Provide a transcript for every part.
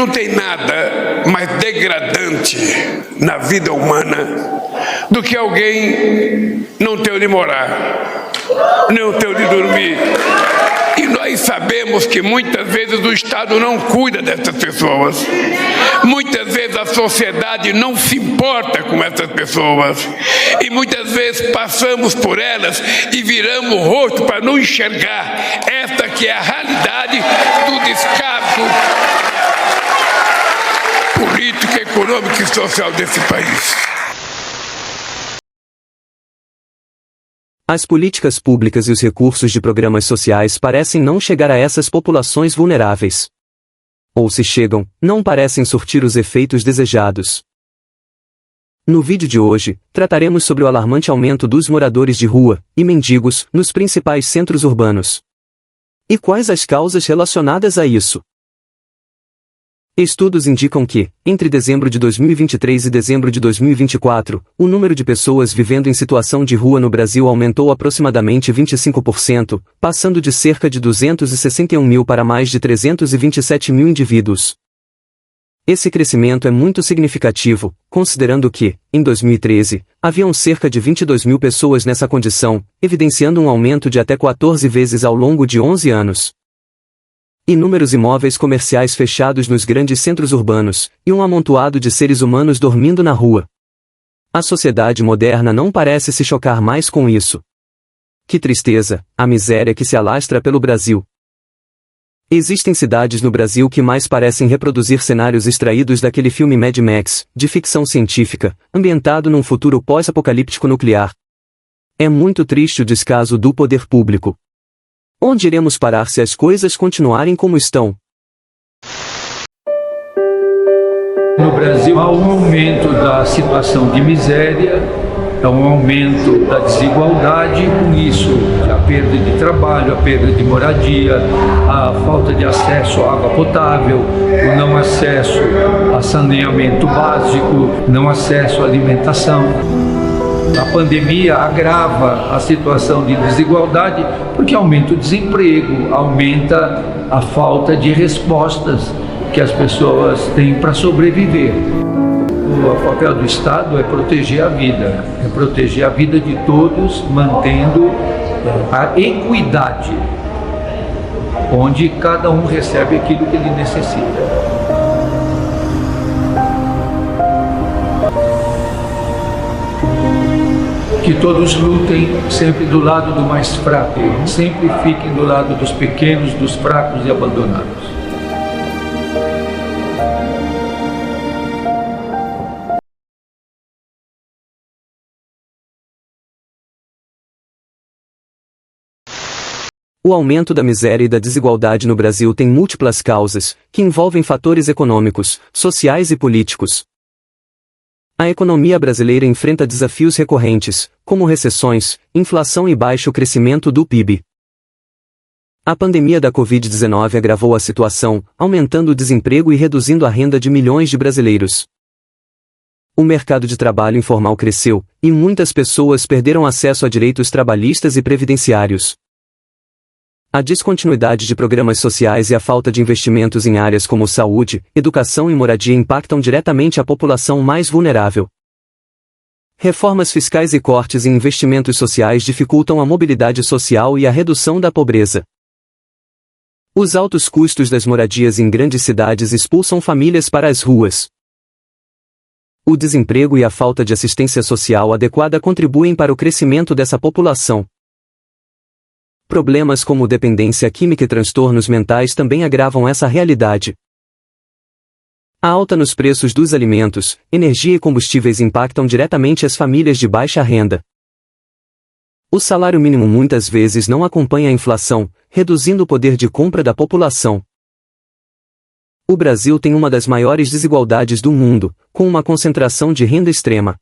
não tem nada mais degradante na vida humana do que alguém não ter onde morar, não ter onde dormir. E nós sabemos que muitas vezes o Estado não cuida dessas pessoas. Muitas vezes a sociedade não se importa com essas pessoas. E muitas vezes passamos por elas e viramos o rosto para não enxergar esta que é a realidade do descaso político, econômico e social desse país. As políticas públicas e os recursos de programas sociais parecem não chegar a essas populações vulneráveis. Ou se chegam, não parecem surtir os efeitos desejados. No vídeo de hoje, trataremos sobre o alarmante aumento dos moradores de rua e mendigos nos principais centros urbanos. E quais as causas relacionadas a isso? Estudos indicam que, entre dezembro de 2023 e dezembro de 2024, o número de pessoas vivendo em situação de rua no Brasil aumentou aproximadamente 25%, passando de cerca de 261 mil para mais de 327 mil indivíduos. Esse crescimento é muito significativo, considerando que, em 2013, haviam cerca de 22 mil pessoas nessa condição, evidenciando um aumento de até 14 vezes ao longo de 11 anos. Inúmeros imóveis comerciais fechados nos grandes centros urbanos, e um amontoado de seres humanos dormindo na rua. A sociedade moderna não parece se chocar mais com isso. Que tristeza, a miséria que se alastra pelo Brasil. Existem cidades no Brasil que mais parecem reproduzir cenários extraídos daquele filme Mad Max, de ficção científica, ambientado num futuro pós-apocalíptico nuclear. É muito triste o descaso do poder público. Onde iremos parar se as coisas continuarem como estão? No Brasil há um aumento da situação de miséria, há um aumento da desigualdade, com isso a perda de trabalho, a perda de moradia, a falta de acesso à água potável, o não acesso a saneamento básico, não acesso à alimentação. A pandemia agrava a situação de desigualdade porque aumenta o desemprego, aumenta a falta de respostas que as pessoas têm para sobreviver. O papel do Estado é proteger a vida de todos, mantendo a equidade, onde cada um recebe aquilo que ele necessita. Que todos lutem sempre do lado do mais fraco, sempre fiquem do lado dos pequenos, dos fracos e abandonados. O aumento da miséria e da desigualdade no Brasil tem múltiplas causas, que envolvem fatores econômicos, sociais e políticos. A economia brasileira enfrenta desafios recorrentes, como recessões, inflação e baixo crescimento do PIB. A pandemia da Covid-19 agravou a situação, aumentando o desemprego e reduzindo a renda de milhões de brasileiros. O mercado de trabalho informal cresceu, e muitas pessoas perderam acesso a direitos trabalhistas e previdenciários. A descontinuidade de programas sociais e a falta de investimentos em áreas como saúde, educação e moradia impactam diretamente a população mais vulnerável. Reformas fiscais e cortes em investimentos sociais dificultam a mobilidade social e a redução da pobreza. Os altos custos das moradias em grandes cidades expulsam famílias para as ruas. O desemprego e a falta de assistência social adequada contribuem para o crescimento dessa população. Problemas como dependência química e transtornos mentais também agravam essa realidade. A alta nos preços dos alimentos, energia e combustíveis impactam diretamente as famílias de baixa renda. O salário mínimo muitas vezes não acompanha a inflação, reduzindo o poder de compra da população. O Brasil tem uma das maiores desigualdades do mundo, com uma concentração de renda extrema.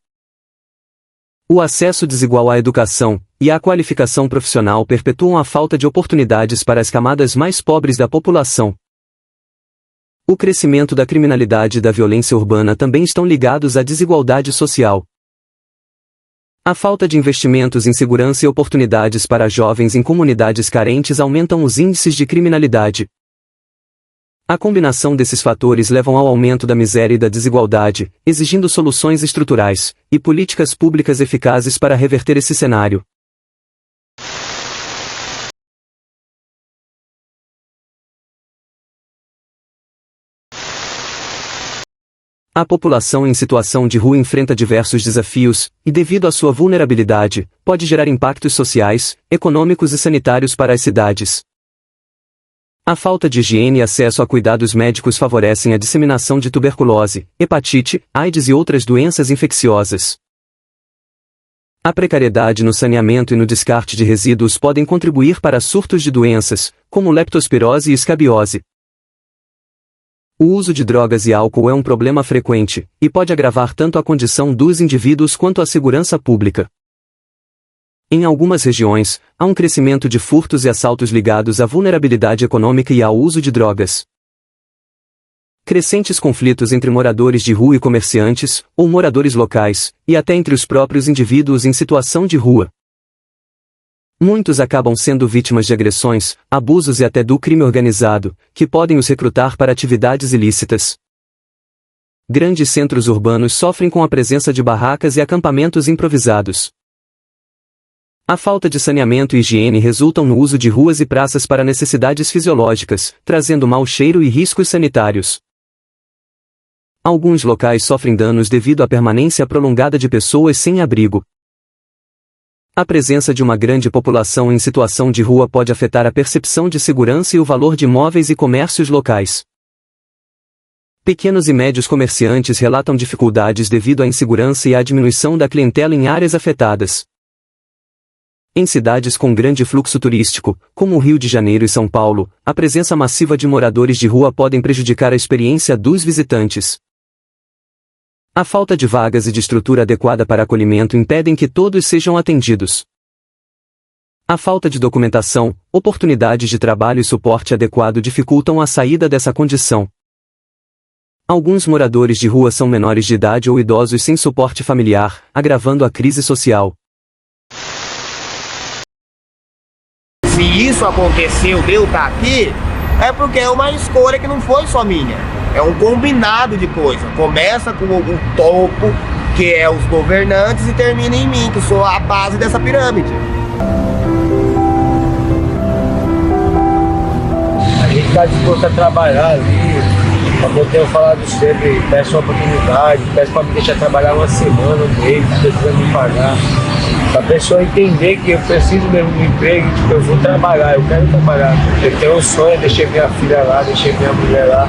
O acesso desigual à educação e à qualificação profissional perpetuam a falta de oportunidades para as camadas mais pobres da população. O crescimento da criminalidade e da violência urbana também estão ligados à desigualdade social. A falta de investimentos em segurança e oportunidades para jovens em comunidades carentes aumentam os índices de criminalidade. A combinação desses fatores levam ao aumento da miséria e da desigualdade, exigindo soluções estruturais e políticas públicas eficazes para reverter esse cenário. A população em situação de rua enfrenta diversos desafios, e devido à sua vulnerabilidade, pode gerar impactos sociais, econômicos e sanitários para as cidades. A falta de higiene e acesso a cuidados médicos favorecem a disseminação de tuberculose, hepatite, AIDS e outras doenças infecciosas. A precariedade no saneamento e no descarte de resíduos podem contribuir para surtos de doenças, como leptospirose e escabiose. O uso de drogas e álcool é um problema frequente, e pode agravar tanto a condição dos indivíduos quanto a segurança pública. Em algumas regiões, há um crescimento de furtos e assaltos ligados à vulnerabilidade econômica e ao uso de drogas. Crescentes conflitos entre moradores de rua e comerciantes, ou moradores locais, e até entre os próprios indivíduos em situação de rua. Muitos acabam sendo vítimas de agressões, abusos e até do crime organizado, que podem os recrutar para atividades ilícitas. Grandes centros urbanos sofrem com a presença de barracas e acampamentos improvisados. A falta de saneamento e higiene resultam no uso de ruas e praças para necessidades fisiológicas, trazendo mau cheiro e riscos sanitários. Alguns locais sofrem danos devido à permanência prolongada de pessoas sem abrigo. A presença de uma grande população em situação de rua pode afetar a percepção de segurança e o valor de imóveis e comércios locais. Pequenos e médios comerciantes relatam dificuldades devido à insegurança e à diminuição da clientela em áreas afetadas. Em cidades com grande fluxo turístico, como o Rio de Janeiro e São Paulo, a presença massiva de moradores de rua pode prejudicar a experiência dos visitantes. A falta de vagas e de estrutura adequada para acolhimento impedem que todos sejam atendidos. A falta de documentação, oportunidades de trabalho e suporte adequado dificultam a saída dessa condição. Alguns moradores de rua são menores de idade ou idosos sem suporte familiar, agravando a crise social. Se isso aconteceu de eu estar aqui, é porque é uma escolha que não foi só minha. É um combinado de coisas. Começa com o topo, que é os governantes, e termina em mim, que sou a base dessa pirâmide. A gente está disposto a trabalhar ali, como eu tenho falado sempre, peço uma oportunidade, peço para me deixar trabalhar uma semana, um mês, precisa me pagar. Pra pessoa entender que eu preciso mesmo de um emprego, tipo, eu vou trabalhar, eu quero trabalhar. Eu tenho um sonho, deixei minha filha lá, deixei minha mulher lá.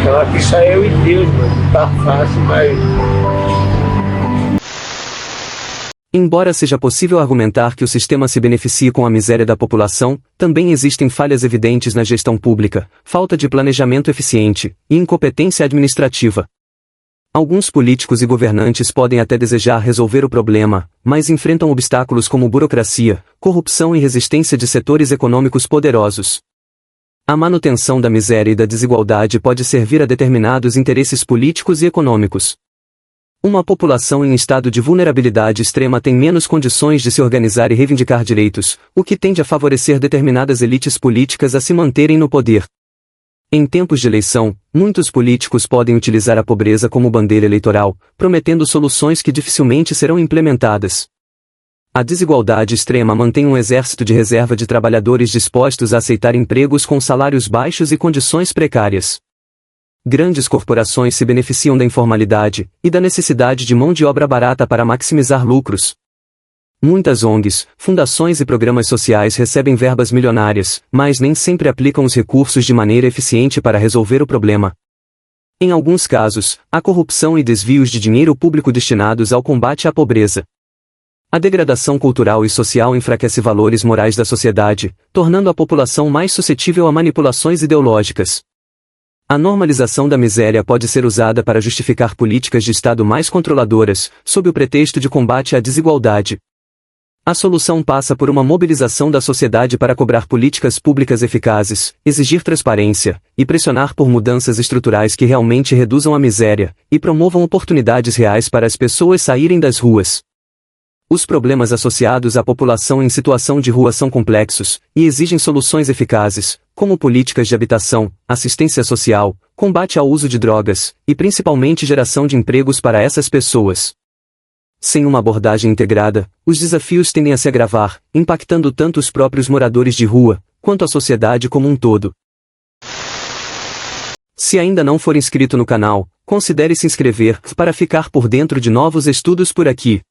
Então aqui só eu e Deus, mano. Não tá fácil, mas... Embora seja possível argumentar que o sistema se beneficie com a miséria da população, também existem falhas evidentes na gestão pública, falta de planejamento eficiente e incompetência administrativa. Alguns políticos e governantes podem até desejar resolver o problema, mas enfrentam obstáculos como burocracia, corrupção e resistência de setores econômicos poderosos. A manutenção da miséria e da desigualdade pode servir a determinados interesses políticos e econômicos. Uma população em estado de vulnerabilidade extrema tem menos condições de se organizar e reivindicar direitos, o que tende a favorecer determinadas elites políticas a se manterem no poder. Em tempos de eleição, muitos políticos podem utilizar a pobreza como bandeira eleitoral, prometendo soluções que dificilmente serão implementadas. A desigualdade extrema mantém um exército de reserva de trabalhadores dispostos a aceitar empregos com salários baixos e condições precárias. Grandes corporações se beneficiam da informalidade e da necessidade de mão de obra barata para maximizar lucros. Muitas ONGs, fundações e programas sociais recebem verbas milionárias, mas nem sempre aplicam os recursos de maneira eficiente para resolver o problema. Em alguns casos, há corrupção e desvios de dinheiro público destinados ao combate à pobreza. A degradação cultural e social enfraquece valores morais da sociedade, tornando a população mais suscetível a manipulações ideológicas. A normalização da miséria pode ser usada para justificar políticas de Estado mais controladoras, sob o pretexto de combate à desigualdade. A solução passa por uma mobilização da sociedade para cobrar políticas públicas eficazes, exigir transparência, e pressionar por mudanças estruturais que realmente reduzam a miséria, e promovam oportunidades reais para as pessoas saírem das ruas. Os problemas associados à população em situação de rua são complexos, e exigem soluções eficazes, como políticas de habitação, assistência social, combate ao uso de drogas, e principalmente geração de empregos para essas pessoas. Sem uma abordagem integrada, os desafios tendem a se agravar, impactando tanto os próprios moradores de rua, quanto a sociedade como um todo. Se ainda não for inscrito no canal, considere se inscrever para ficar por dentro de novos estudos por aqui.